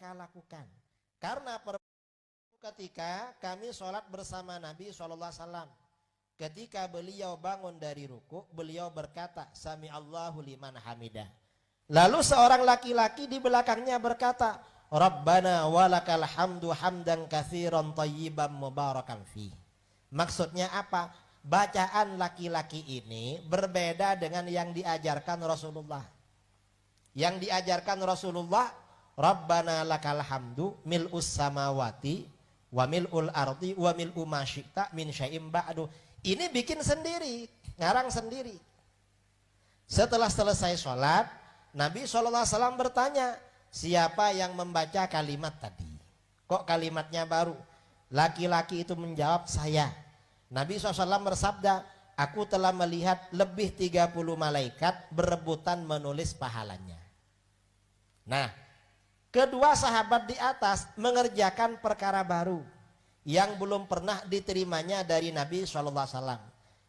mereka lakukan. Karena ketika kami sholat bersama Nabi SAW, ketika beliau bangun dari ruku, beliau berkata, Sami Allahu liman hamidah. Lalu seorang laki-laki di belakangnya berkata, Rabbana walakal hamdu hamdan katsiran thayyiban mubarakan fi. Maksudnya apa? Bacaan laki-laki ini berbeda dengan yang diajarkan Rasulullah. Yang diajarkan Rasulullah, Rabbana lakal hamdu mil'us samawati wa mil'ul ardi wa mil'u ma syi'ta min syai'im ba'du. Ini bikin sendiri, ngarang sendiri. Setelah selesai sholat, Nabi SAW bertanya, siapa yang membaca kalimat tadi? Kok kalimatnya baru? Laki-laki itu menjawab, saya. Nabi SAW bersabda, aku telah melihat lebih 30 malaikat berebutan menulis pahalanya. Nah, kedua sahabat di atas mengerjakan perkara baru yang belum pernah diterimanya dari Nabi SAW,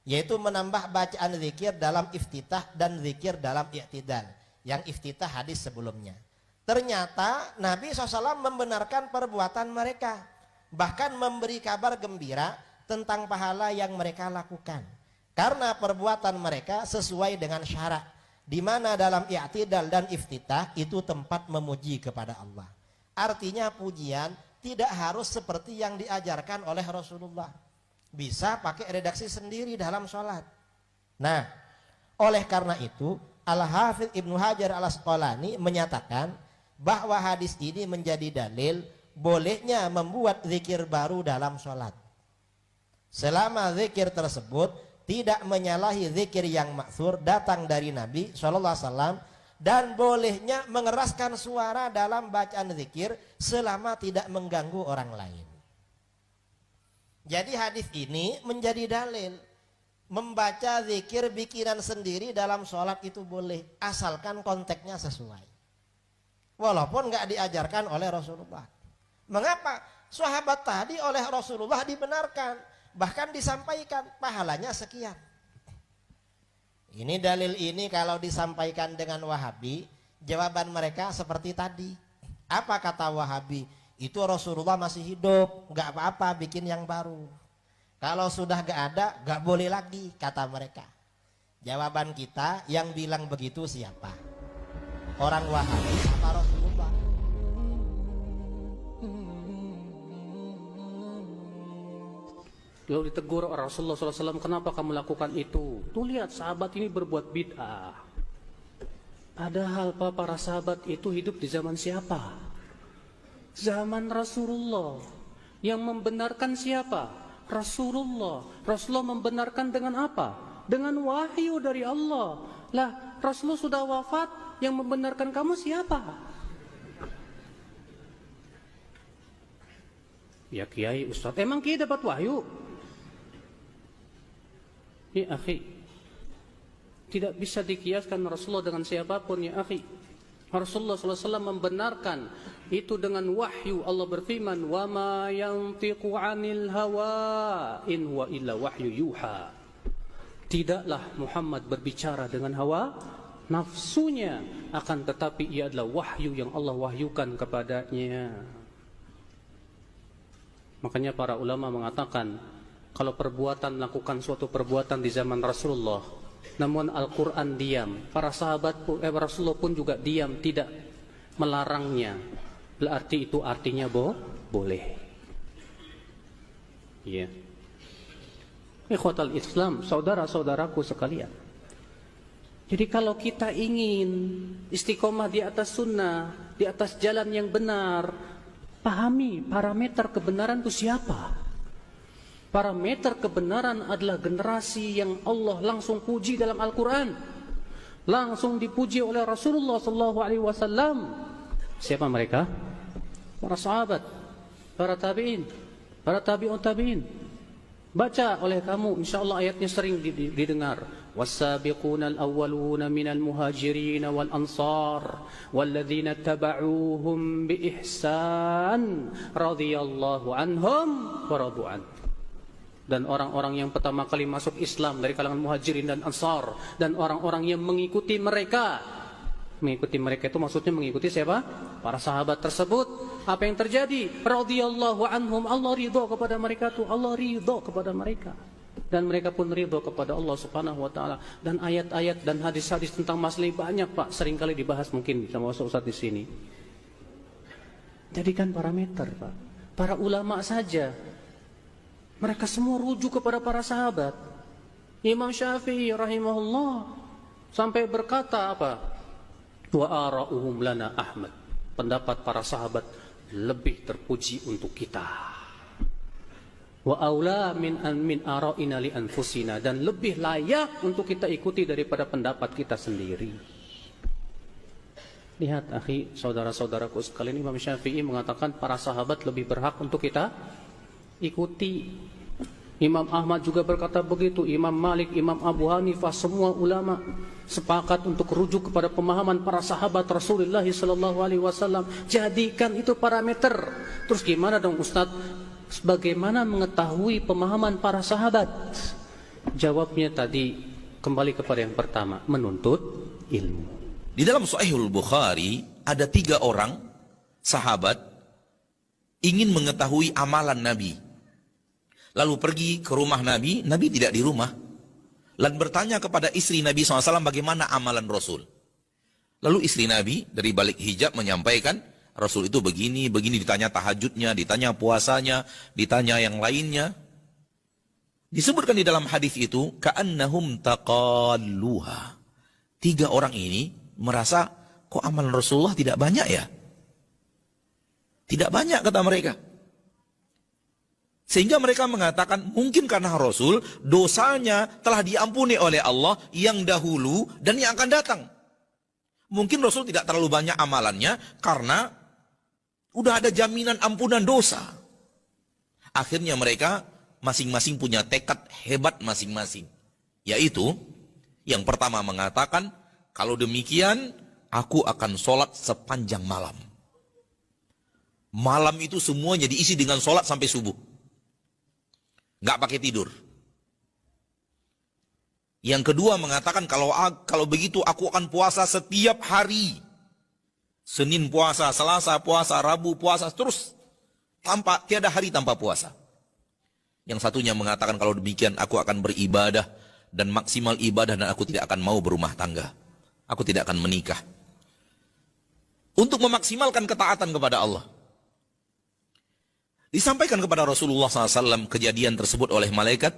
yaitu menambah bacaan zikir dalam iftitah dan zikir dalam i'tidal. Yang iftitah hadis sebelumnya. Ternyata Nabi SAW membenarkan perbuatan mereka, bahkan memberi kabar gembira tentang pahala yang mereka lakukan. Karena perbuatan mereka sesuai dengan syarat, di mana dalam i'tidal dan iftitah itu tempat memuji kepada Allah. Artinya pujian tidak harus seperti yang diajarkan oleh Rasulullah. Bisa pakai redaksi sendiri dalam sholat. Nah, oleh karena itu Al-Hafidz Ibnu Hajar Al-Asqalani menyatakan bahwa hadis ini menjadi dalil bolehnya membuat zikir baru dalam sholat, selama zikir tersebut tidak menyalahi zikir yang ma'thur datang dari Nabi SAW, dan bolehnya mengeraskan suara dalam bacaan zikir selama tidak mengganggu orang lain. Jadi hadis ini menjadi dalil membaca zikir bikinan sendiri dalam sholat itu boleh, asalkan konteksnya sesuai, walaupun nggak diajarkan oleh Rasulullah. Mengapa? Sahabat tadi oleh Rasulullah dibenarkan, bahkan disampaikan pahalanya sekian. Ini dalil ini kalau disampaikan dengan Wahabi, jawaban mereka seperti tadi. Apa kata Wahabi? Itu Rasulullah masih hidup, nggak apa-apa bikin yang baru. Kalau sudah nggak ada, nggak boleh lagi, kata mereka. Jawaban kita, yang bilang begitu siapa? Orang Wahabi apa Rasulullah? Lalu ditegur Rasulullah SAW, kenapa kamu lakukan itu? Tuh lihat sahabat ini berbuat bid'ah. Padahal para sahabat itu hidup di zaman siapa? Zaman Rasulullah. Yang membenarkan siapa? Rasulullah. Rasulullah membenarkan dengan apa? Dengan wahyu dari Allah. Lah, Rasulullah sudah wafat, yang membenarkan kamu siapa? Ya kiai, ustaz. Emang kiai dapat wahyu? Ya akhi, tidak bisa dikiaskan Rasulullah dengan siapapun, ya akhi. Rasulullah SAW membenarkan itu dengan wahyu. Allah berfirman, wa ma yantiqu 'anil hawa in huwa illa wahyu yuha. Tidaklah Muhammad berbicara dengan hawa nafsunya, akan tetapi ia adalah wahyu yang Allah wahyukan kepadanya. Makanya para ulama mengatakan, kalau perbuatan melakukan suatu perbuatan di zaman Rasulullah, namun Al-Quran diam, para sahabat pun, Rasulullah pun juga diam, tidak melarangnya, berarti itu artinya boleh. Ya, ikhwatal Islam, saudara-saudaraku sekalian. Jadi kalau kita ingin istiqomah di atas sunnah, di atas jalan yang benar, pahami parameter kebenaran itu siapa. Parameter kebenaran adalah generasi yang Allah langsung puji dalam Al-Quran, langsung dipuji oleh Rasulullah SAW. Siapa mereka? Para sahabat, para tabi'in, para tabi'un tabi'in. Baca oleh kamu, insyaallah ayatnya sering didengar. Was-sabiqunal awwaluna minal muhajirin wal ansar walladzina tabauhum bi ihsan radhiyallahu anhum wa radu an. Dan orang-orang yang pertama kali masuk Islam dari kalangan muhajirin dan ansar, dan orang-orang yang mengikuti mereka Mengikuti mereka itu maksudnya mengikuti siapa? Para sahabat tersebut. Apa yang terjadi? Radhiyallahu anhum, Allah ridho kepada mereka tuh, Allah ridho kepada mereka. Dan mereka pun ridho kepada Allah Subhanahu wa taala. Dan ayat-ayat dan hadis-hadis tentang masalah ini banyak, Pak, seringkali dibahas mungkin sama ustaz di sini. Jadikan parameter, Pak. Para ulama saja mereka semua rujuk kepada para sahabat. Imam Syafi'i rahimahullah sampai berkata apa? Wa ara'uhum lana Ahmad. Pendapat para sahabat lebih terpuji untuk kita. Wa aula min ara'ina li anfusina, dan lebih layak untuk kita ikuti daripada pendapat kita sendiri. Lihat akhi, saudara-saudaraku sekalian, Imam Syafi'i mengatakan para sahabat lebih berhak untuk kita ikuti. Imam Ahmad juga berkata begitu, Imam Malik, Imam Abu Hanifah, semua ulama sepakat untuk rujuk kepada pemahaman para sahabat Rasulullah sallallahu alaihi wasallam. Jadikan itu parameter. Terus gimana dong Ustaz? Bagaimana mengetahui pemahaman para sahabat? Jawabnya tadi kembali kepada yang pertama, menuntut ilmu. Di dalam Sahihul Bukhari ada 3 orang sahabat ingin mengetahui amalan Nabi. Lalu pergi ke rumah Nabi, Nabi tidak di rumah. Lalu bertanya kepada istri Nabi SAW bagaimana amalan Rasul. Lalu istri Nabi dari balik hijab menyampaikan, Rasul itu begini, begini, ditanya tahajudnya, ditanya puasanya, ditanya yang lainnya. Disebutkan di dalam hadis itu, ka'annahum taqalluha. 3 orang ini merasa, kok amalan Rasulullah tidak banyak ya? Tidak banyak kata mereka. Sehingga mereka mengatakan mungkin karena Rasul dosanya telah diampuni oleh Allah yang dahulu dan yang akan datang. Mungkin Rasul tidak terlalu banyak amalannya karena udah ada jaminan ampunan dosa. Akhirnya mereka masing-masing punya tekad hebat masing-masing. Yaitu yang pertama mengatakan, kalau demikian aku akan sholat sepanjang malam. Malam itu semuanya diisi dengan sholat sampai subuh. Nggak pakai tidur. Yang kedua mengatakan kalau begitu aku akan puasa setiap hari. Senin puasa, Selasa puasa, Rabu puasa, terus tiada hari tanpa puasa. Yang satunya mengatakan kalau demikian aku akan beribadah dan maksimal ibadah dan aku tidak akan mau berumah tangga. Aku tidak akan menikah. Untuk memaksimalkan ketaatan kepada Allah. Disampaikan kepada Rasulullah SAW kejadian tersebut oleh malaikat.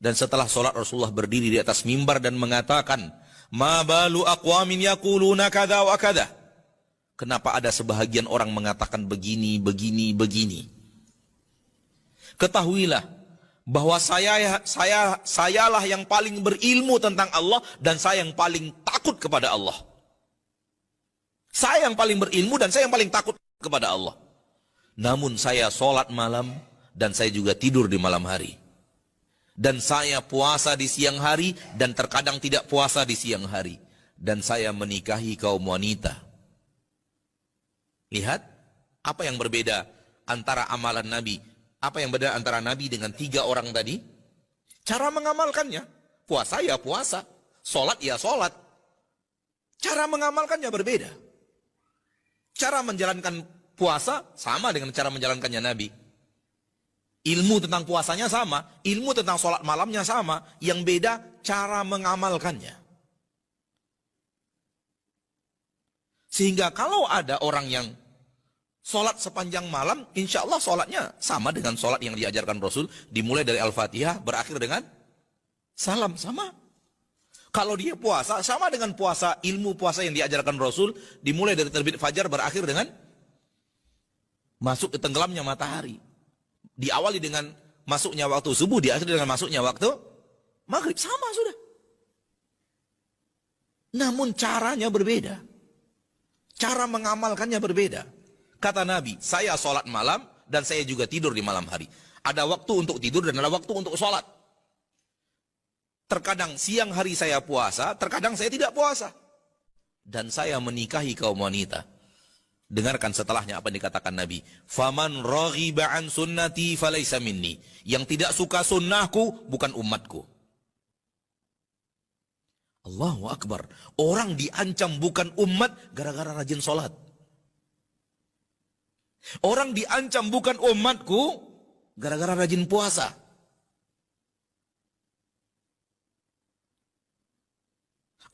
Dan setelah sholat Rasulullah berdiri di atas mimbar dan mengatakan, Ma balu aqwamin yaquluna kadha wa kadha. Kenapa ada sebahagian orang mengatakan begini, begini, begini. Ketahuilah bahwa sayalah yang paling berilmu tentang Allah dan saya yang paling takut kepada Allah. Saya yang paling berilmu dan saya yang paling takut kepada Allah. Namun saya sholat malam dan saya juga tidur di malam hari. Dan saya puasa di siang hari dan terkadang tidak puasa di siang hari. Dan saya menikahi kaum wanita. Lihat, apa yang berbeda antara amalan Nabi? Apa yang berbeda antara Nabi dengan 3 orang tadi? Cara mengamalkannya. Puasa ya puasa. Sholat ya sholat. Cara mengamalkannya berbeda. Cara menjalankan puasa sama dengan cara menjalankannya Nabi. Ilmu tentang puasanya sama, ilmu tentang sholat malamnya sama, yang beda cara mengamalkannya. Sehingga kalau ada orang yang sholat sepanjang malam, insya Allah sholatnya sama dengan sholat yang diajarkan Rasul, dimulai dari Al-Fatihah, berakhir dengan salam, sama. Kalau dia puasa, sama dengan puasa, ilmu puasa yang diajarkan Rasul, dimulai dari terbit fajar, berakhir dengan masuk ke tenggelamnya matahari. Diawali dengan masuknya waktu subuh, diakhiri dengan masuknya waktu maghrib. Sama sudah. Namun caranya berbeda. Cara mengamalkannya berbeda. Kata Nabi, saya sholat malam dan saya juga tidur di malam hari. Ada waktu untuk tidur dan ada waktu untuk sholat. Terkadang siang hari saya puasa, terkadang saya tidak puasa. Dan saya menikahi kaum wanita. Dengarkan setelahnya apa yang dikatakan Nabi. Faman raghiba an sunnati falaysa minni. Yang tidak suka sunnahku bukan umatku. Allahu Akbar. Orang diancam bukan umat gara-gara rajin sholat. Orang diancam bukan umatku gara-gara rajin puasa.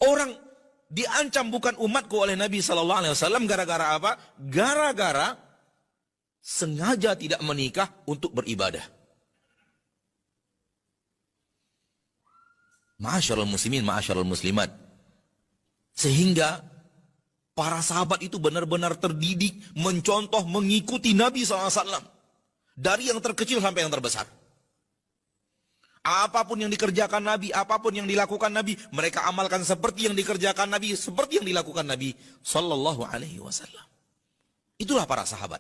Orang diancam bukan umatku oleh Nabi Sallallahu Alaihi Wasallam gara-gara apa? Gara-gara sengaja tidak menikah untuk beribadah. Ma'asyarul muslimin, ma'asyarul muslimat. Sehingga para sahabat itu benar-benar terdidik, mencontoh, mengikuti Nabi SAW. Dari yang terkecil sampai yang terbesar. Apapun yang dikerjakan Nabi, apapun yang dilakukan Nabi, mereka amalkan seperti yang dikerjakan Nabi, seperti yang dilakukan Nabi Sallallahu Alaihi Wasallam. Itulah para sahabat.